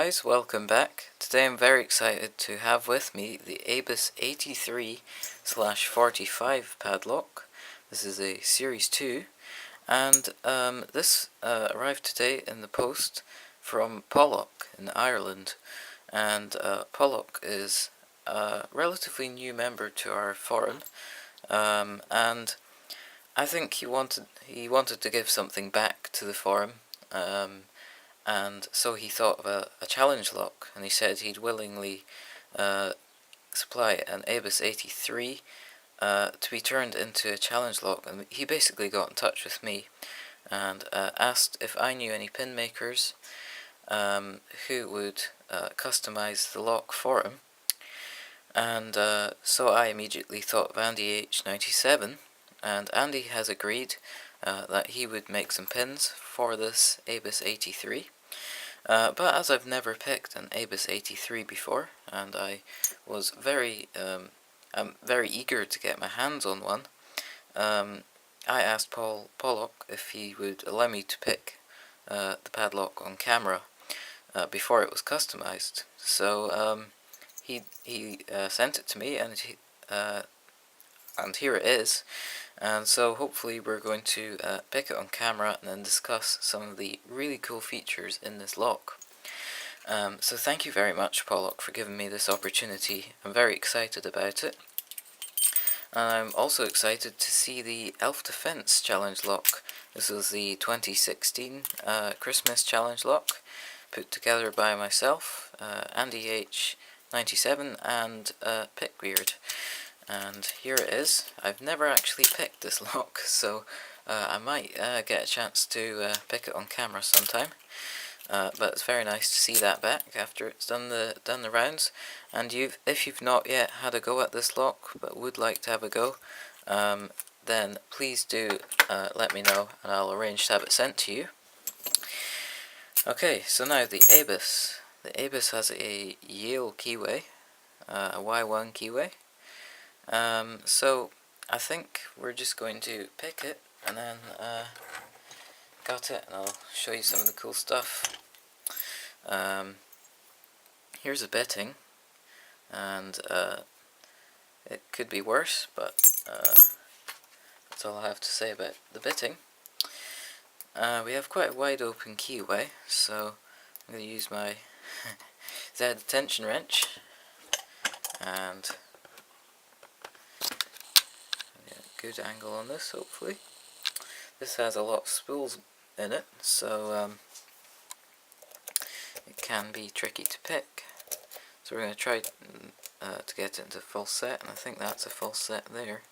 guys, welcome back. Today I'm very excited to have with me the ABUS 83/45 padlock. This is a Series 2, and this arrived today in the post from Paulock in Ireland. And Paulock is a relatively new member to our forum, and I think he wanted to give something back to the forum. And so he thought of a challenge lock, and he said he'd willingly supply an ABUS 83 to be turned into a challenge lock. And he basically got in touch with me and asked if I knew any pin makers who would customize the lock for him. And so I immediately thought of Andy H97, and Andy has agreed that he would make some pins for this ABUS 83. But as I've never picked an ABUS 83 before, and I was I'm very eager to get my hands on one, I asked Paulock if he would allow me to pick the padlock on camera before it was customized. So he sent it to me, and here it is. And so hopefully we're going to pick it on camera and then discuss some of the really cool features in this lock. So thank you very much, Paulock, for giving me this opportunity. I'm very excited about it. And I'm also excited to see the Elf Defense Challenge lock. This was the 2016 Christmas Challenge lock, put together by myself, Andy H97 and Pickbeard. And here it is. I've never actually picked this lock, so I might get a chance to pick it on camera sometime. But it's very nice to see that back after it's done the rounds. And if you've not yet had a go at this lock but would like to have a go, then please do let me know, and I'll arrange to have it sent to you. Okay, so now the ABUS. The ABUS has a Yale keyway, a Y1 keyway. So I think we're just going to pick it and then gut it, and I'll show you some of the cool stuff. Here's a bitting, and it could be worse, but that's all I have to say about the bitting. We have quite a wide open keyway, so I'm going to use my Z tension wrench and good angle on this, hopefully. This has a lot of spools in it, so it can be tricky to pick. So we're going to try to get it into full set, and I think that's a full set there.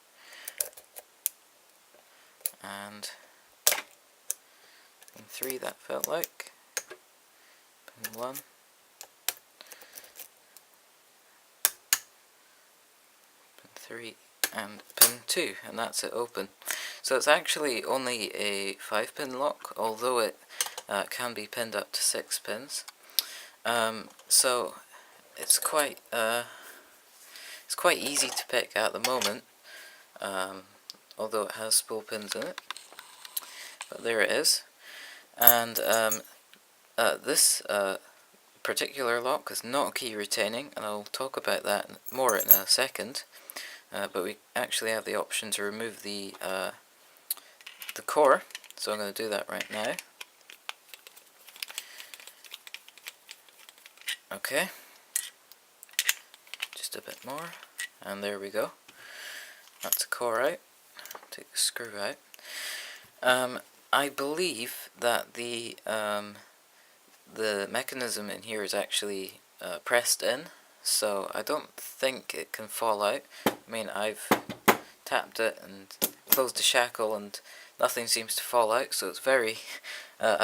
And pin 3, that felt like. Pin 1. Pin 3. And pin 2, and that's it open. So it's actually only a 5-pin lock, although it can be pinned up to 6 pins. So it's quite easy to pick at the moment, although it has spool pins in it. But there it is. And this particular lock is not key retaining, and I'll talk about that more in a second. But we actually have the option to remove the core, so I'm going to do that right now. Okay, just a bit more, and there we go. That's the core out. Take the screw out. I believe that the mechanism in here is actually pressed in, so I don't think it can fall out. I mean, I've tapped it and closed the shackle and nothing seems to fall out, so it's a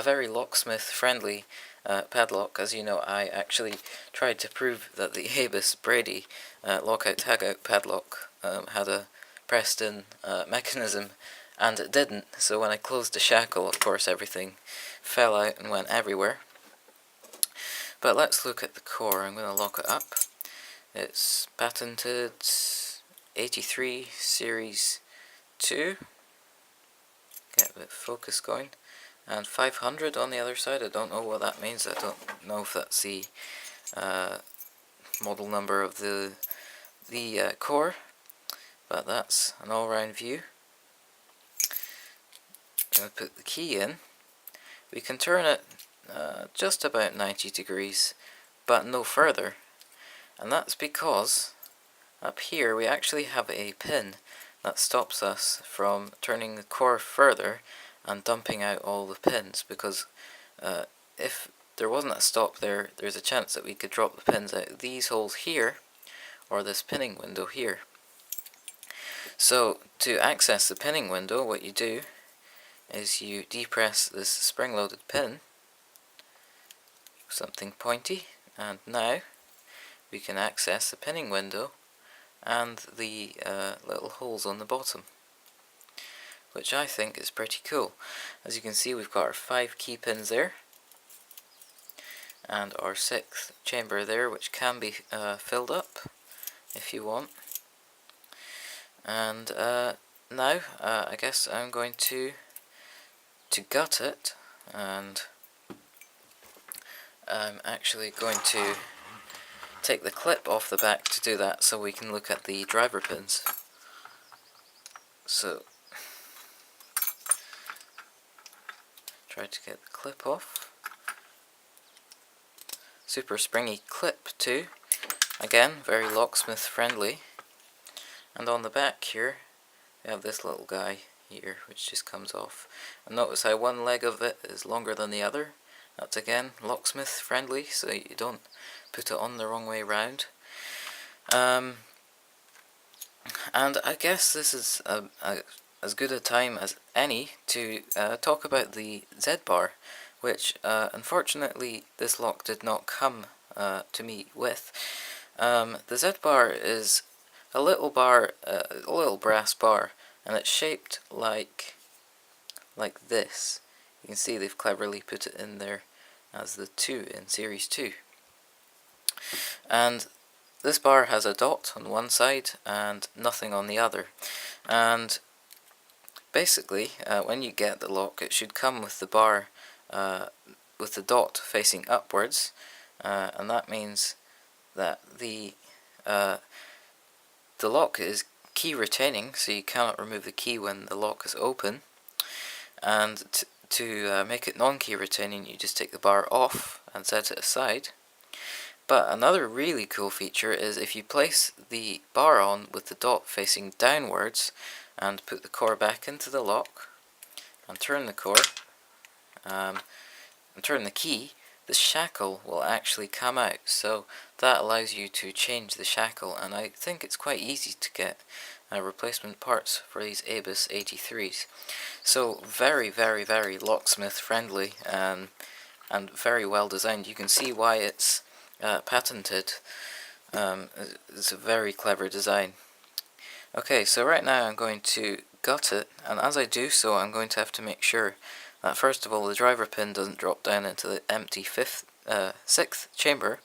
very locksmith friendly padlock. As you know, I actually tried to prove that the ABUS Brady lockout tagout padlock had a pressed in mechanism, and it didn't. So when I closed the shackle, of course everything fell out and went everywhere. But let's look at the core. I'm going to lock it up. It's patented 83 Series 2. Get a bit of focus going. and 500 on the other side. I don't know what that means. I don't know if that's the model number of the core, but that's an all-round view. I'm going to put the key in. We can turn it just about 90 degrees, but no further, and that's because up here we actually have a pin that stops us from turning the core further and dumping out all the pins, because if there wasn't a stop there, there's a chance that we could drop the pins out these holes here or this pinning window here. So to access the pinning window, what you do is you depress this spring-loaded pin, something pointy, and now we can access the pinning window and the little holes on the bottom, which I think is pretty cool. As you can see, we've got our 5 key pins there, and our 6th chamber there, which can be filled up if you want. And now I guess I'm going to gut it, and I'm actually going to take the clip off the back to do that, so we can look at the driver pins. So try to get the clip off. Super springy clip too, again very locksmith friendly. And on the back here we have this little guy here which just comes off, and notice how one leg of it is longer than the other. That's again locksmith friendly, so you don't put it on the wrong way round. And I guess this is as good a time as any to talk about the Z-bar, which unfortunately this lock did not come to me with. The Z-bar is a little bar, a little brass bar, and it's shaped like this. You can see they've cleverly put it in there as the 2 in Series 2. And this bar has a dot on one side and nothing on the other. And basically, when you get the lock, it should come with the bar with the dot facing upwards, and that means that the lock is key retaining, so you cannot remove the key when the lock is open. And to make it non-key retaining, you just take the bar off and set it aside. But another really cool feature is if you place the bar on with the dot facing downwards and put the core back into the lock and turn the core and turn the key, the shackle will actually come out. So that allows you to change the shackle, and I think it's quite easy to get replacement parts for these ABUS 83s. So very, very, very locksmith friendly and very well designed. You can see why it's patented. It's a very clever design. Okay, so right now I'm going to gut it, and as I do so I'm going to have to make sure that first of all the driver pin doesn't drop down into the empty 6th chamber,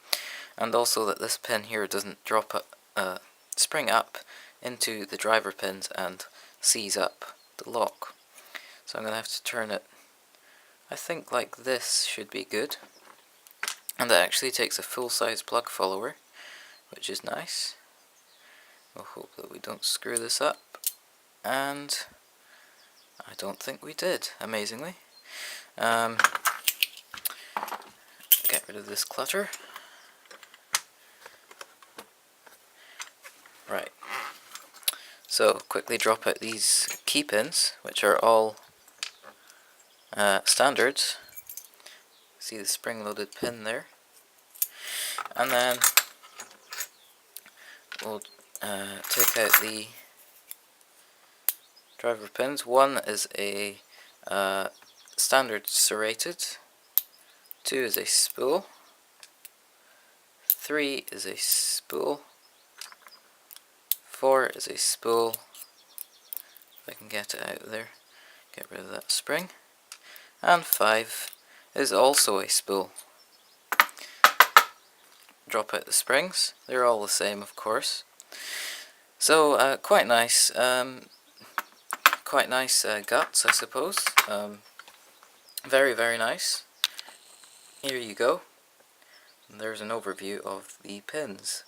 and also that this pin here doesn't spring up into the driver pins and seize up the lock. So I'm going to have to turn it, I think like this should be good. And it actually takes a full-size plug follower, which is nice. We'll hope that we don't screw this up, and I don't think we did, amazingly. Get rid of this clutter. Right, so quickly drop out these key pins, which are all standards. See the spring-loaded pin there, and then we'll take out the driver pins. One is a standard serrated, 2 is a spool, 3 is a spool, 4 is a spool. If I can get it out of there, get rid of that spring, and 5 is also a spool. Drop out the springs. They're all the same, of course. So quite nice guts, I suppose. Very, very nice. Here you go. And there's an overview of the pins.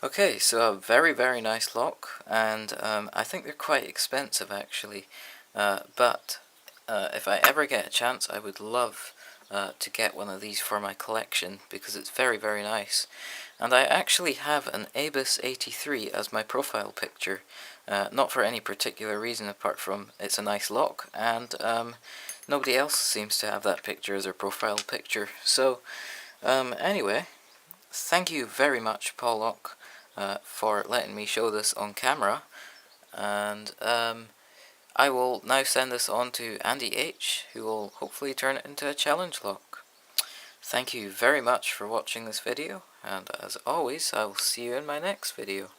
Okay, so a very, very nice lock, and I think they're quite expensive actually, but if I ever get a chance, I would love to get one of these for my collection, because it's very, very nice. And I actually have an Abus 83 as my profile picture, not for any particular reason apart from it's a nice lock, and nobody else seems to have that picture as their profile picture. So anyway, thank you very much, Paulock, for letting me show this on camera, and I will now send this on to Andy H, who will hopefully turn it into a challenge lock. Thank you very much for watching this video, and as always, I will see you in my next video.